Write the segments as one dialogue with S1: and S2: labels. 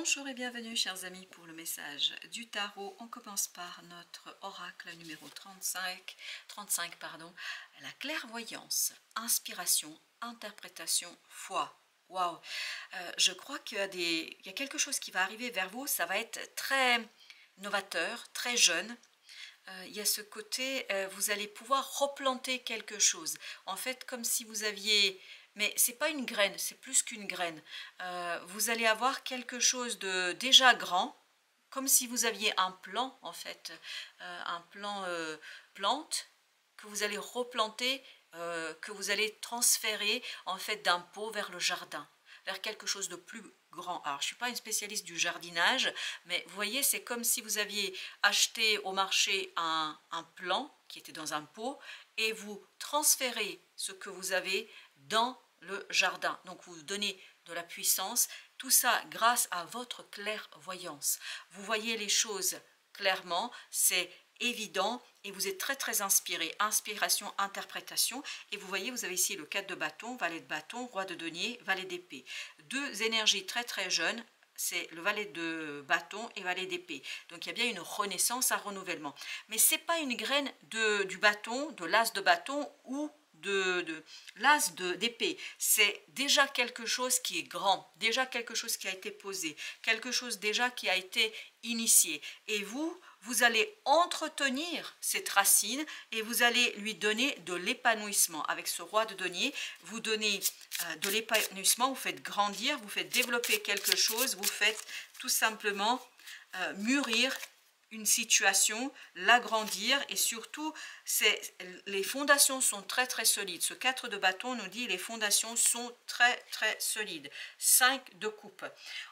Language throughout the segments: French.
S1: Bonjour et bienvenue chers amis pour le message du tarot. On commence par notre oracle numéro 35 pardon, la clairvoyance, inspiration, interprétation, foi. Waouh, je crois qu'il y a quelque chose qui va arriver vers vous, ça va être très novateur, très jeune. Il y a ce côté, vous allez pouvoir replanter quelque chose. En fait, comme si vous aviez... Mais ce n'est pas une graine, c'est plus qu'une graine. Vous allez avoir quelque chose de déjà grand, comme si vous aviez un plan, en fait, un plan plante, que vous allez replanter, que vous allez transférer, en fait, d'un pot vers le jardin, vers quelque chose de plus grand. Alors, je ne suis pas une spécialiste du jardinage, mais vous voyez, c'est comme si vous aviez acheté au marché un plant qui était dans un pot et vous transférez ce que vous avez dans le jardin. Donc, vous donnez de la puissance, tout ça grâce à votre clairvoyance. Vous voyez les choses clairement, c'est évident et vous êtes très très inspiré. Inspiration, interprétation. Et vous voyez, vous avez ici le 4 de bâton, valet de bâton, roi de denier, valet d'épée. Deux énergies très très jeunes, c'est le valet de bâton et valet d'épée. Donc il y a bien une renaissance, un renouvellement. Mais ce n'est pas une graine du bâton, de l'as de bâton ou de l'as d'épée. C'est déjà quelque chose qui est grand, déjà quelque chose qui a été posé, quelque chose déjà qui a été initié. Et vous allez entretenir cette racine et vous allez lui donner de l'épanouissement. Avec ce roi de denier, vous donnez de l'épanouissement, vous faites grandir, vous faites développer quelque chose, vous faites tout simplement mûrir une situation, l'agrandir et surtout les fondations sont très très solides. Ce 4 de bâton nous dit les fondations sont très très solides. 5 de coupe.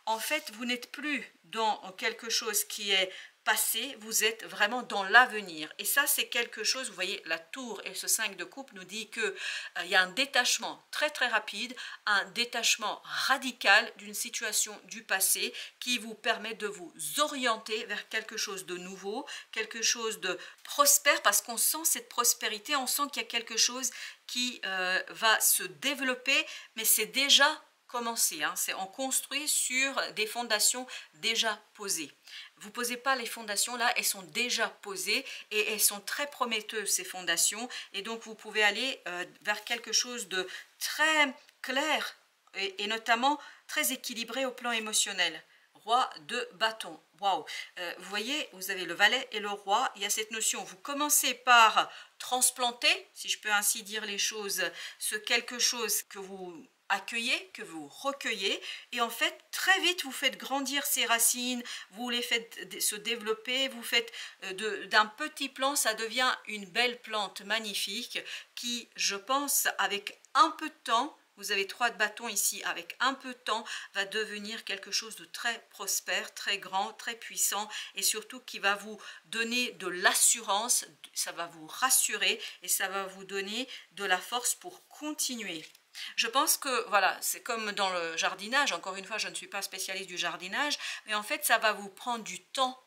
S1: En fait, vous n'êtes plus dans quelque chose qui est passé, vous êtes vraiment dans l'avenir. Et ça, c'est quelque chose, vous voyez, la tour et ce 5 de coupe nous dit que il y a un détachement très très rapide, un détachement radical d'une situation du passé qui vous permet de vous orienter vers quelque chose de nouveau, quelque chose de prospère, parce qu'on sent cette prospérité, on sent qu'il y a quelque chose qui va se développer, mais c'est déjà commencé, hein. On construit sur des fondations déjà posées. Vous ne posez pas les fondations là, elles sont déjà posées et elles sont très prometteuses ces fondations et donc vous pouvez aller vers quelque chose de très clair et notamment très équilibré au plan émotionnel. Roi de bâton, waouh, vous voyez, vous avez le valet et le roi, il y a cette notion, vous commencez par transplanter, si je peux ainsi dire les choses, ce quelque chose que vous accueillez, que vous recueillez et en fait très vite vous faites grandir ces racines, vous les faites se développer, vous faites d'un petit plant ça devient une belle plante magnifique qui je pense avec un peu de temps, vous avez 3 de bâton ici, avec un peu de temps, va devenir quelque chose de très prospère, très grand, très puissant et surtout qui va vous donner de l'assurance, ça va vous rassurer et ça va vous donner de la force pour continuer. Je pense que, voilà, c'est comme dans le jardinage, encore une fois, je ne suis pas spécialiste du jardinage, mais en fait, ça va vous prendre du temps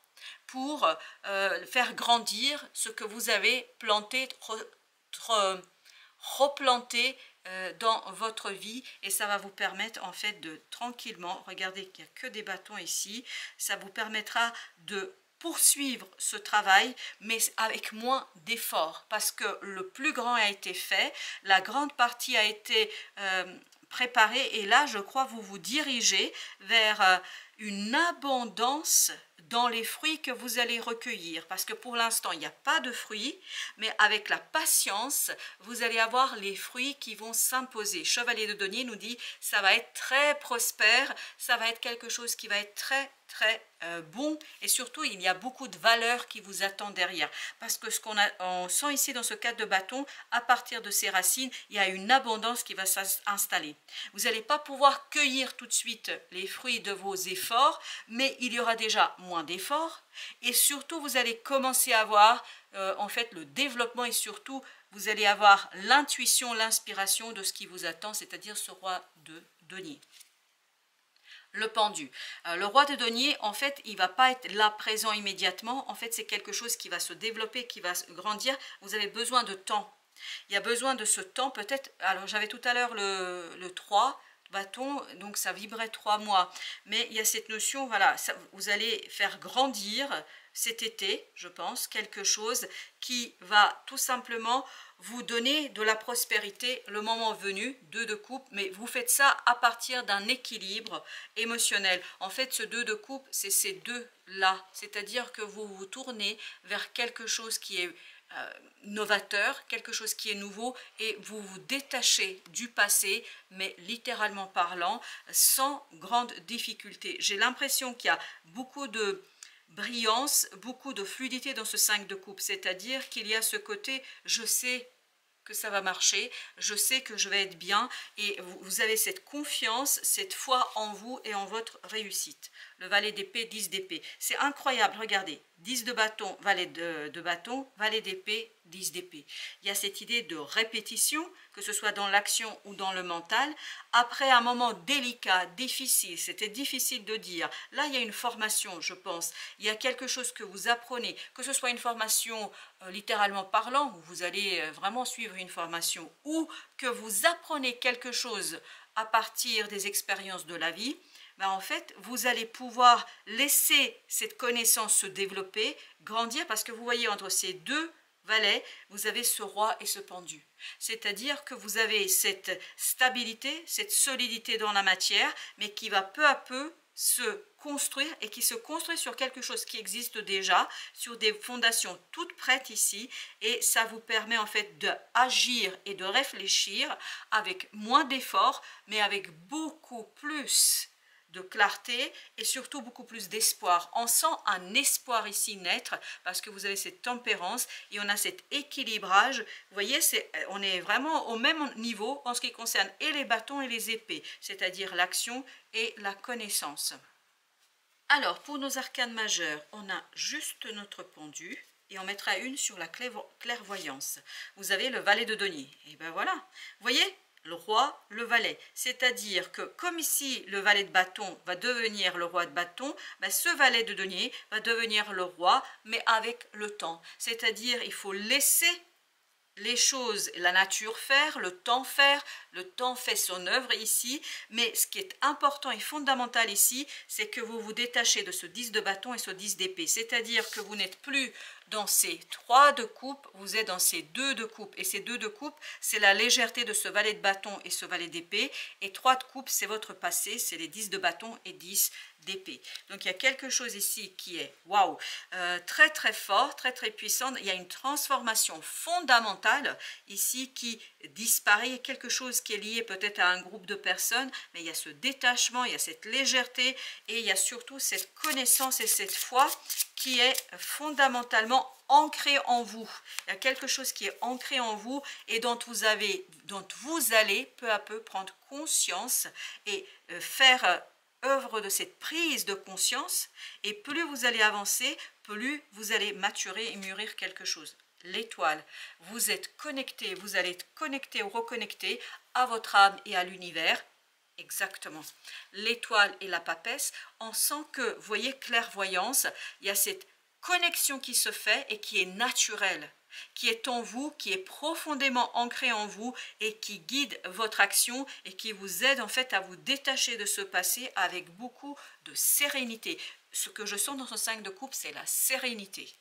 S1: pour faire grandir ce que vous avez planté, replanter dans votre vie et ça va vous permettre en fait de tranquillement, regardez qu'il n'y a que des bâtons ici, ça vous permettra de poursuivre ce travail mais avec moins d'efforts parce que le plus grand a été fait, la grande partie a été préparée et là je crois vous vous dirigez vers une abondance dans les fruits que vous allez recueillir parce que pour l'instant il n'y a pas de fruits mais avec la patience vous allez avoir les fruits qui vont s'imposer. Chevalier de denier nous dit ça va être très prospère, ça va être quelque chose qui va être très bon et surtout il y a beaucoup de valeur qui vous attend derrière parce que ce on sent ici dans ce 4 de bâton, à partir de ces racines il y a une abondance qui va s'installer. Vous n'allez pas pouvoir cueillir tout de suite les fruits de vos efforts mais il y aura déjà moins d'efforts et surtout vous allez commencer à voir en fait le développement et surtout vous allez avoir l'intuition, l'inspiration de ce qui vous attend, c'est-à-dire ce roi de denier. Le pendu. Le roi de denier, en fait, il ne va pas être là présent immédiatement. En fait, c'est quelque chose qui va se développer, qui va grandir. Vous avez besoin de temps. Il y a besoin de ce temps, peut-être. Alors, j'avais tout à l'heure le 3, bâton, donc ça vibrait 3 mois. Mais il y a cette notion, voilà, vous allez faire grandir cet été, je pense, quelque chose qui va tout simplement vous donner de la prospérité le moment venu, 2 de coupe, mais vous faites ça à partir d'un équilibre émotionnel. En fait, ce 2 de coupe, c'est ces deux-là, c'est-à-dire que vous vous tournez vers quelque chose qui est novateur, quelque chose qui est nouveau, et vous vous détachez du passé, mais littéralement parlant, sans grande difficulté. J'ai l'impression qu'il y a beaucoup de brillance, beaucoup de fluidité dans ce 5 de coupe, c'est-à-dire qu'il y a ce côté, je sais que ça va marcher, je sais que je vais être bien, et vous avez cette confiance, cette foi en vous et en votre réussite. Le valet d'épée, 10 d'épée, c'est incroyable, regardez, 10 de bâton, valet de bâton, valet d'épée, 10 d'épée. Il y a cette idée de répétition, que ce soit dans l'action ou dans le mental. Après un moment délicat, difficile, c'était difficile de dire, là il y a une formation, je pense, il y a quelque chose que vous apprenez, que ce soit une formation littéralement parlant, où vous allez vraiment suivre une formation, ou que vous apprenez quelque chose à partir des expériences de la vie, ben en fait, vous allez pouvoir laisser cette connaissance se développer, grandir, parce que vous voyez, entre ces deux valets, vous avez ce roi et ce pendu. C'est-à-dire que vous avez cette stabilité, cette solidité dans la matière, mais qui va peu à peu se construire, et qui se construit sur quelque chose qui existe déjà, sur des fondations toutes prêtes ici, et ça vous permet en fait d'agir et de réfléchir avec moins d'efforts, mais avec beaucoup plus de clarté et surtout beaucoup plus d'espoir. On sent un espoir ici naître, parce que vous avez cette tempérance et on a cet équilibrage. Vous voyez, on est vraiment au même niveau en ce qui concerne et les bâtons et les épées, c'est-à-dire l'action et la connaissance. Alors, pour nos arcanes majeures, on a juste notre pendu, et on mettra une sur la clairvoyance. Vous avez le valet de denier. Et ben voilà, vous voyez, le roi, le valet. C'est-à-dire que comme ici, le valet de bâton va devenir le roi de bâton, ben ce valet de denier va devenir le roi, mais avec le temps. C'est-à-dire, il faut laisser les choses, la nature faire, le temps fait son œuvre ici, mais ce qui est important et fondamental ici, c'est que vous vous détachez de ce 10 de bâton et ce 10 d'épée, c'est-à-dire que vous n'êtes plus dans ces 3 de coupe, vous êtes dans ces 2 de coupe, et ces 2 de coupe, c'est la légèreté de ce valet de bâton et ce valet d'épée, et 3 de coupe, c'est votre passé, c'est les 10 de bâton et 10 d'épée. Donc il y a quelque chose ici qui est waouh, très très fort, très très puissant. Il y a une transformation fondamentale ici qui disparaît. Il y a quelque chose qui est lié peut-être à un groupe de personnes, mais il y a ce détachement, il y a cette légèreté, et il y a surtout cette connaissance et cette foi qui est fondamentalement ancré en vous. Il y a quelque chose qui est ancré en vous et dont vous allez peu à peu prendre conscience et faire œuvre de cette prise de conscience, et plus vous allez avancer, plus vous allez maturer et mûrir quelque chose. L'étoile, vous êtes connecté, vous allez être connecté ou reconnecté à votre âme et à l'univers. Exactement. L'étoile et la papesse, on sent que, vous voyez, clairvoyance, il y a cette connexion qui se fait et qui est naturelle, qui est en vous, qui est profondément ancrée en vous et qui guide votre action et qui vous aide en fait à vous détacher de ce passé avec beaucoup de sérénité. Ce que je sens dans ce 5 de coupe, c'est la sérénité.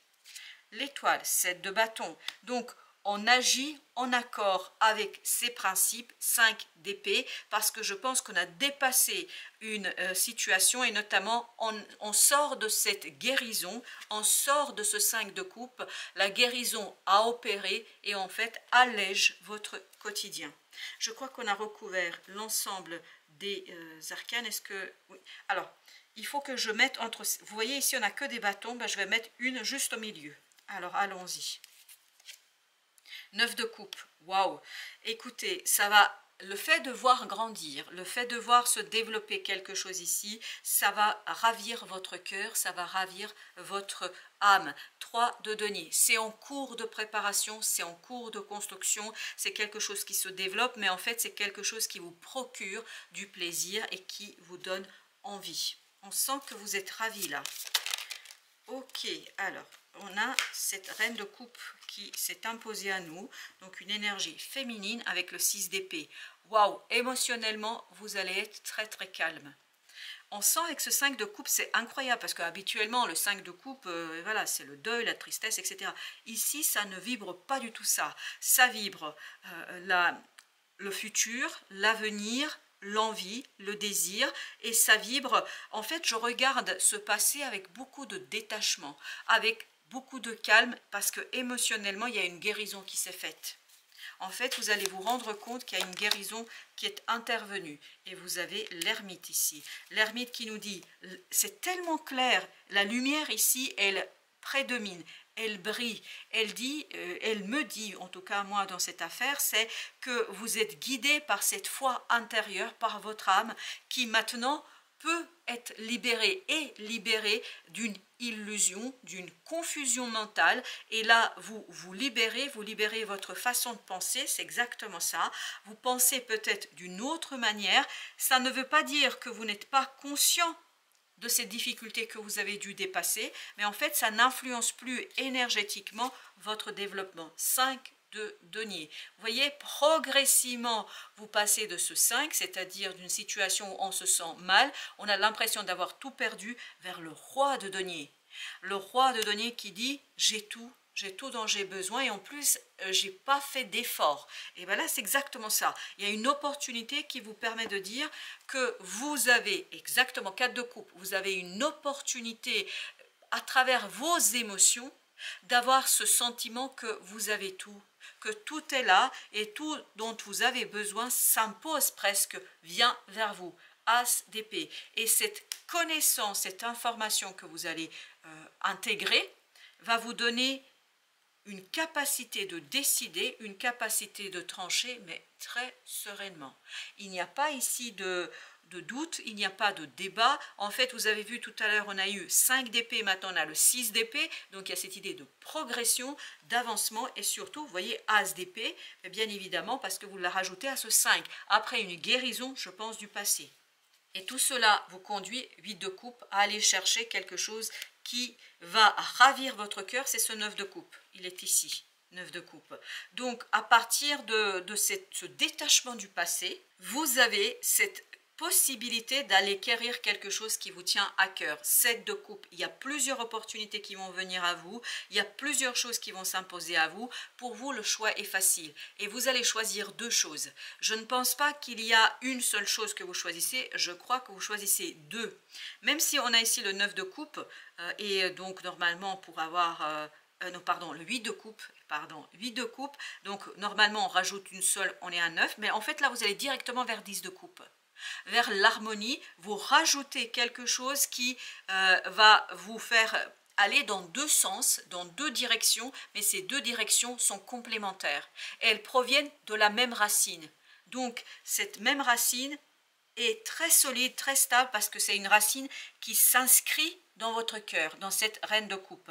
S1: L'étoile, 7 de bâton. Donc, on agit en accord avec ces principes, 5 d'épée, parce que je pense qu'on a dépassé une situation, et notamment on sort de cette guérison, on sort de ce 5 de coupe, la guérison a opéré et en fait allège votre quotidien. Je crois qu'on a recouvert l'ensemble des arcanes. Est-ce que... Oui. Alors, il faut que je mette entre... Vous voyez ici, on n'a que des bâtons, ben, je vais mettre une juste au milieu. Alors, allons-y. 9 de coupe, waouh! Écoutez, ça va, le fait de voir grandir, le fait de voir se développer quelque chose ici, ça va ravir votre cœur, ça va ravir votre âme. 3 de denier, c'est en cours de préparation, c'est en cours de construction, c'est quelque chose qui se développe, mais en fait c'est quelque chose qui vous procure du plaisir et qui vous donne envie. On sent que vous êtes ravis là. Ok, alors, on a cette reine de coupe qui s'est imposée à nous, donc une énergie féminine avec le 6 d'épée. Waouh, émotionnellement, vous allez être très très calme. On sent avec ce 5 de coupe, c'est incroyable, parce qu'habituellement, le 5 de coupe, voilà, c'est le deuil, la tristesse, etc. Ici, ça ne vibre pas du tout ça. Ça vibre le futur, l'avenir, l'envie, le désir, et ça vibre. En fait, je regarde ce passé avec beaucoup de détachement, avec beaucoup de calme, parce que émotionnellement, il y a une guérison qui s'est faite. En fait, vous allez vous rendre compte qu'il y a une guérison qui est intervenue. Et vous avez l'ermite ici. L'ermite qui nous dit, c'est tellement clair, la lumière ici, elle prédomine, elle brille. Elle dit, elle me dit, en tout cas moi dans cette affaire, c'est que vous êtes guidé par cette foi intérieure, par votre âme, qui maintenant peut être libéré et libéré d'une illusion, d'une confusion mentale. Et là, vous libérez votre façon de penser, c'est exactement ça. Vous pensez peut-être d'une autre manière. Ça ne veut pas dire que vous n'êtes pas conscient de ces difficultés que vous avez dû dépasser, mais en fait, ça n'influence plus énergétiquement votre développement. 5 de denier. Vous voyez, progressivement, vous passez de ce 5, c'est-à-dire d'une situation où on se sent mal, on a l'impression d'avoir tout perdu, vers le roi de denier. Le roi de denier qui dit, j'ai tout dont j'ai besoin, et en plus, j'ai pas fait d'effort. Et bien là, c'est exactement ça. Il y a une opportunité qui vous permet de dire que vous avez, exactement, 4 de coupe, vous avez une opportunité à travers vos émotions d'avoir ce sentiment que vous avez tout, que tout est là, et tout dont vous avez besoin s'impose presque, vient vers vous. As d'épée. Et cette connaissance, cette information que vous allez intégrer, va vous donner une capacité de décider, une capacité de trancher, mais très sereinement. Il n'y a pas ici de doute, il n'y a pas de débat. En fait, vous avez vu tout à l'heure, on a eu 5 d'épée, maintenant on a le 6 d'épée, donc il y a cette idée de progression, d'avancement, et surtout, vous voyez, As d'épée, bien évidemment, parce que vous la rajoutez à ce 5, après une guérison, je pense, du passé. Et tout cela vous conduit, 8 de coupe, à aller chercher quelque chose qui va ravir votre cœur, c'est ce 9 de coupe. Il est ici, 9 de coupe. Donc, à partir de ce détachement du passé, vous avez cette possibilité d'aller quérir quelque chose qui vous tient à cœur. 7 de coupe, il y a plusieurs opportunités qui vont venir à vous, il y a plusieurs choses qui vont s'imposer à vous. Pour vous, le choix est facile et vous allez choisir 2 choses. Je ne pense pas qu'il y a une seule chose que vous choisissez, je crois que vous choisissez 2. Même si on a ici le 9 de coupe, et donc normalement pour avoir... non, pardon, le 8 de coupe, 8 de coupe, donc normalement on rajoute une seule, on est à 9, mais en fait là vous allez directement vers 10 de coupe. Vers l'harmonie, vous rajoutez quelque chose qui va vous faire aller dans 2 sens, dans 2 directions, mais ces 2 directions sont complémentaires. Elles proviennent de la même racine. Donc cette même racine est très solide, très stable, parce que c'est une racine qui s'inscrit dans votre cœur, dans cette reine de coupe.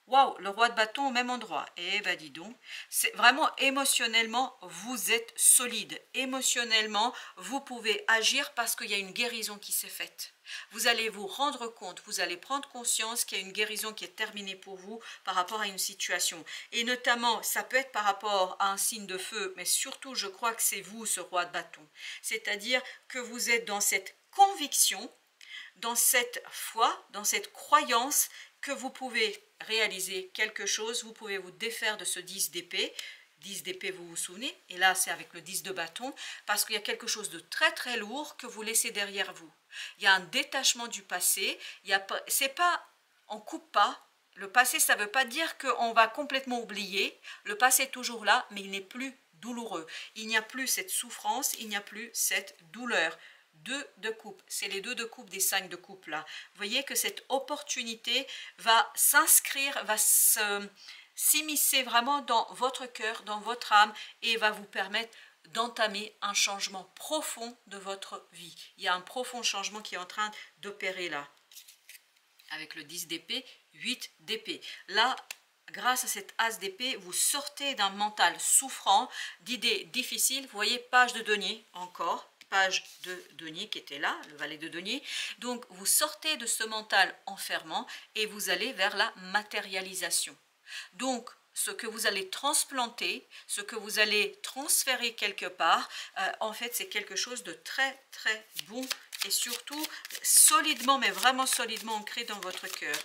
S1: Waouh, le roi de bâton au même endroit. Eh ben dis donc, c'est vraiment émotionnellement, vous êtes solide. Émotionnellement, vous pouvez agir parce qu'il y a une guérison qui s'est faite. Vous allez vous rendre compte, vous allez prendre conscience qu'il y a une guérison qui est terminée pour vous par rapport à une situation. Et notamment, ça peut être par rapport à un signe de feu, mais surtout, je crois que c'est vous, ce roi de bâton. C'est-à-dire que vous êtes dans cette conviction, dans cette foi, dans cette croyance que vous pouvez réaliser quelque chose, vous pouvez vous défaire de ce 10 d'épée. 10 d'épée, vous vous souvenez, et là c'est avec le 10 de bâton, parce qu'il y a quelque chose de très très lourd que vous laissez derrière vous. Il y a un détachement du passé, c'est pas, on coupe pas, le passé ça ne veut pas dire qu'on va complètement oublier, le passé est toujours là, mais il n'est plus douloureux. Il n'y a plus cette souffrance, il n'y a plus cette douleur. 2 de coupe, c'est les 2 de coupe des 5 de coupe là. Vous voyez que cette opportunité va s'inscrire, va s'immiscer vraiment dans votre cœur, dans votre âme, et va vous permettre d'entamer un changement profond de votre vie. Il y a un profond changement qui est en train d'opérer là. Avec le 10 d'épée, 8 d'épée. Là, grâce à cette as d'épée, vous sortez d'un mental souffrant, d'idées difficiles. Vous voyez, page de denier encore. page de denier qui était là, le valet de denier. Donc vous sortez de ce mental enfermant et vous allez vers la matérialisation. Donc ce que vous allez transplanter, ce que vous allez transférer quelque part, en fait c'est quelque chose de très très bon et surtout solidement, mais vraiment solidement ancré dans votre cœur.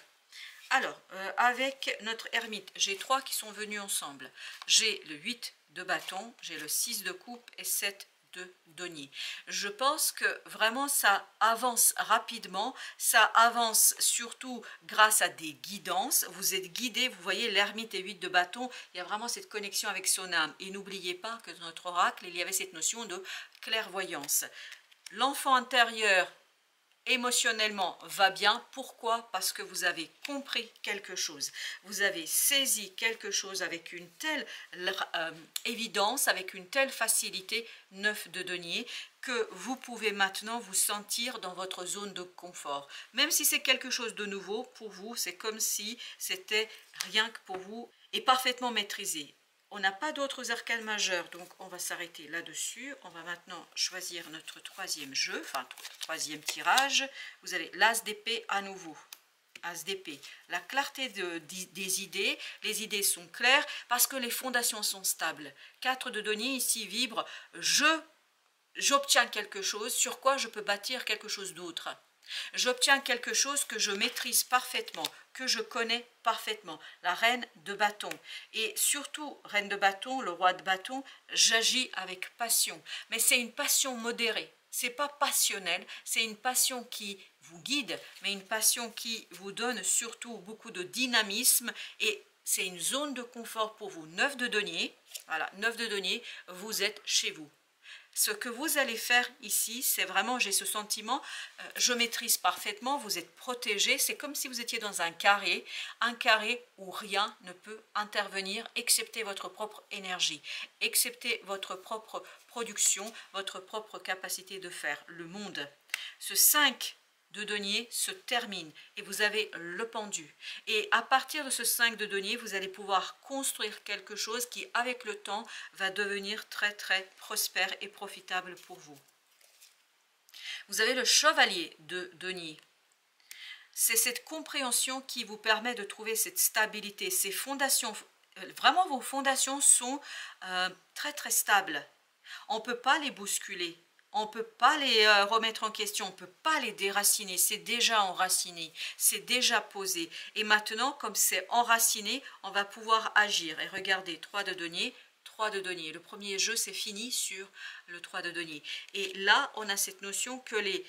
S1: Alors, avec notre ermite, j'ai 3 qui sont venus ensemble. J'ai le 8 de bâton, j'ai le 6 de coupe et 7 de denier. Je pense que vraiment ça avance rapidement, ça avance surtout grâce à des guidances. Vous êtes guidé, vous voyez l'ermite et 8 de bâton, il y a vraiment cette connexion avec son âme. Et n'oubliez pas que dans notre oracle, il y avait cette notion de clairvoyance. L'enfant intérieur émotionnellement va bien. Pourquoi? Parce que vous avez compris quelque chose, vous avez saisi quelque chose avec une telle évidence, avec une telle facilité, 9 de denier, que vous pouvez maintenant vous sentir dans votre zone de confort. Même si c'est quelque chose de nouveau pour vous, c'est comme si c'était rien que pour vous et parfaitement maîtrisé. On n'a pas d'autres arcanes majeures, donc on va s'arrêter là-dessus. On va maintenant choisir notre troisième jeu, enfin troisième tirage. Vous avez l'as d'épée à nouveau. As d'épée. La clarté des idées, les idées sont claires parce que les fondations sont stables. 4 de denier ici vibre, j'obtiens quelque chose, sur quoi je peux bâtir quelque chose d'autre. J'obtiens quelque chose que je maîtrise parfaitement, que je connais parfaitement, la reine de bâton. Et surtout, reine de bâton, le roi de bâton, j'agis avec passion. Mais c'est une passion modérée, c'est pas passionnel, c'est une passion qui vous guide, mais une passion qui vous donne surtout beaucoup de dynamisme et c'est une zone de confort pour vous. 9 de denier, voilà, 9 de denier, vous êtes chez vous. Ce que vous allez faire ici, c'est vraiment, j'ai ce sentiment, je maîtrise parfaitement, vous êtes protégé, c'est comme si vous étiez dans un carré où rien ne peut intervenir, excepté votre propre énergie, excepté votre propre production, votre propre capacité de faire le monde. Ce 5 de denier se termine et vous avez le pendu. Et à partir de ce 5 de denier, vous allez pouvoir construire quelque chose qui, avec le temps, va devenir très très prospère et profitable pour vous. Vous avez le chevalier de denier. C'est cette compréhension qui vous permet de trouver cette stabilité, ces fondations. Vraiment, vos fondations sont très très stables. On ne peut pas les bousculer. On ne peut pas les remettre en question, on ne peut pas les déraciner, c'est déjà enraciné, c'est déjà posé. Et maintenant, comme c'est enraciné, on va pouvoir agir. Et regardez, 3 de denier, 3 de denier. Le premier jeu, c'est fini sur le 3 de denier. Et là, on a cette notion que les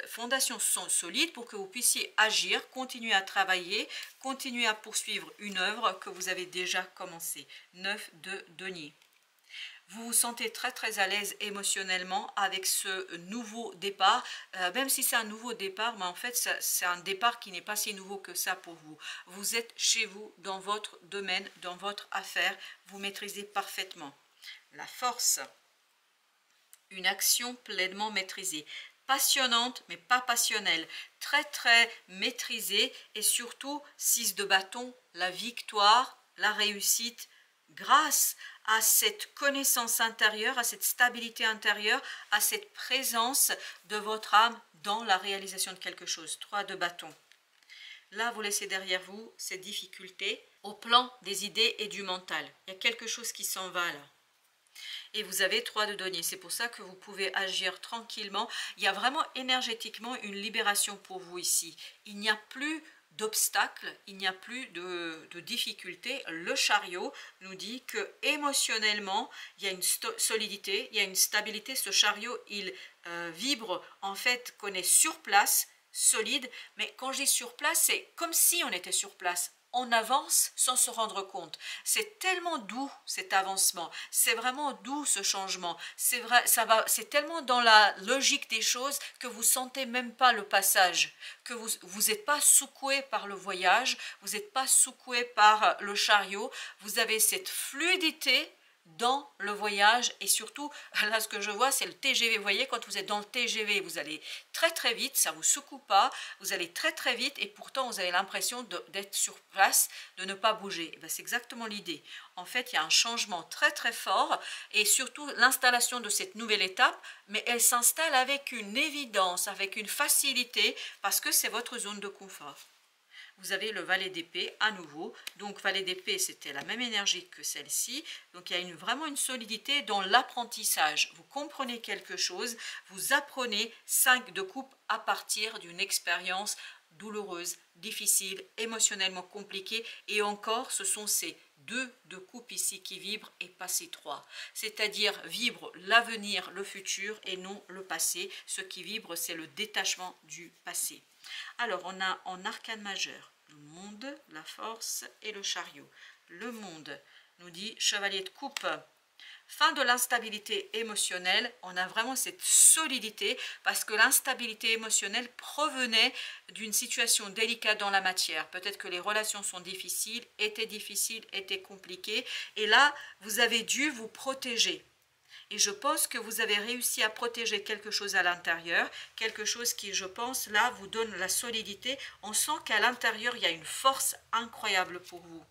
S1: fondations sont solides pour que vous puissiez agir, continuer à travailler, continuer à poursuivre une œuvre que vous avez déjà commencée. 9 de denier. Vous vous sentez très très à l'aise émotionnellement avec ce nouveau départ, même si c'est un nouveau départ, mais en fait c'est un départ qui n'est pas si nouveau que ça pour vous. Vous êtes chez vous, dans votre domaine, dans votre affaire, vous maîtrisez parfaitement. La force, une action pleinement maîtrisée, passionnante mais pas passionnelle, très très maîtrisée et surtout 6 de bâton, la victoire, la réussite, grâce à cette connaissance intérieure, à cette stabilité intérieure, à cette présence de votre âme dans la réalisation de quelque chose. 3 de bâton. Là, vous laissez derrière vous ces difficultés au plan des idées et du mental. Il y a quelque chose qui s'en va là. Et vous avez 3 de denier. C'est pour ça que vous pouvez agir tranquillement. Il y a vraiment énergétiquement une libération pour vous ici. Il n'y a plus d'obstacles, il n'y a plus de difficultés. Le chariot nous dit que émotionnellement, il y a une solidité, il y a une stabilité. Ce chariot, il vibre en fait qu'on est sur place, solide. Mais quand je dis sur place, c'est comme si on était sur place. On avance sans se rendre compte. C'est tellement doux cet avancement, c'est vraiment doux ce changement, c'est vrai, c'est tellement dans la logique des choses que vous sentez même pas le passage, que vous n'êtes pas secoué par le voyage, vous n'êtes pas secoué par le chariot, vous avez cette fluidité dans le voyage et surtout, là ce que je vois c'est le TGV, vous voyez quand vous êtes dans le TGV vous allez très très vite, ça vous secoue pas, vous allez très très vite et pourtant vous avez l'impression d'être sur place, de ne pas bouger. C'est exactement l'idée. En fait il y a un changement très très fort et surtout l'installation de cette nouvelle étape, mais elle s'installe avec une évidence, avec une facilité parce que c'est votre zone de confort. Vous avez le valet d'épée à nouveau, donc valet d'épée c'était la même énergie que celle-ci, donc il y a vraiment une solidité dans l'apprentissage, vous comprenez quelque chose, vous apprenez 5 de coupe à partir d'une expérience douloureuse, difficile, émotionnellement compliquée, et encore ce sont ces 2 de coupe ici qui vibrent et pas ces 3, c'est-à-dire vibre l'avenir, le futur et non le passé, ce qui vibre c'est le détachement du passé. Alors, on a en arcane majeur le monde, la force et le chariot. Le monde nous dit chevalier de coupe. Fin de l'instabilité émotionnelle, on a vraiment cette solidité parce que l'instabilité émotionnelle provenait d'une situation délicate dans la matière. Peut-être que les relations sont difficiles, étaient compliquées et là, vous avez dû vous protéger. Et je pense que vous avez réussi à protéger quelque chose à l'intérieur, quelque chose qui, je pense, là, vous donne la solidité. On sent qu'à l'intérieur, il y a une force incroyable pour vous.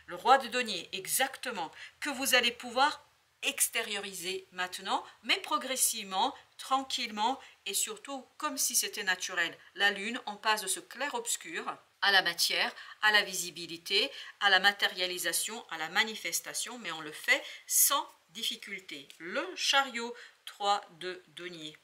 S1: Le roi de denier, exactement, que vous allez pouvoir extérioriser maintenant, mais progressivement, tranquillement, et surtout comme si c'était naturel. La lune, on passe de ce clair-obscur à la matière, à la visibilité, à la matérialisation, à la manifestation, mais on le fait sans difficulté. Le chariot, 3 de denier.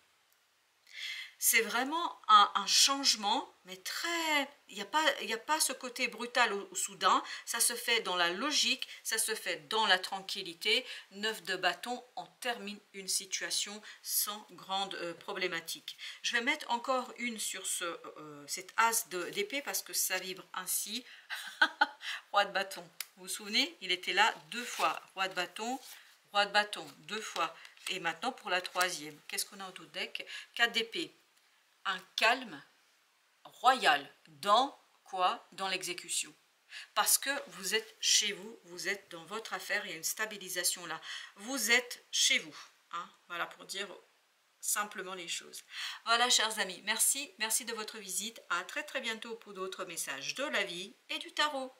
S1: C'est vraiment un changement, mais très... Il n'y a pas ce côté brutal ou soudain, ça se fait dans la logique, ça se fait dans la tranquillité. 9 de bâton, on termine une situation sans grande problématique. Je vais mettre encore une sur cet as d'épée parce que ça vibre ainsi. Roi de bâton, vous vous souvenez, il était là 2 fois. Roi de bâton 2 fois. Et maintenant pour la troisième, qu'est-ce qu'on a au dos deck? 4 d'épée. Un calme royal. Dans quoi? Dans l'exécution. Parce que vous êtes chez vous, vous êtes dans votre affaire, il y a une stabilisation là. Vous êtes chez vous. Hein? Voilà pour dire simplement les choses. Voilà chers amis, merci de votre visite. À très très bientôt pour d'autres messages de la vie et du tarot.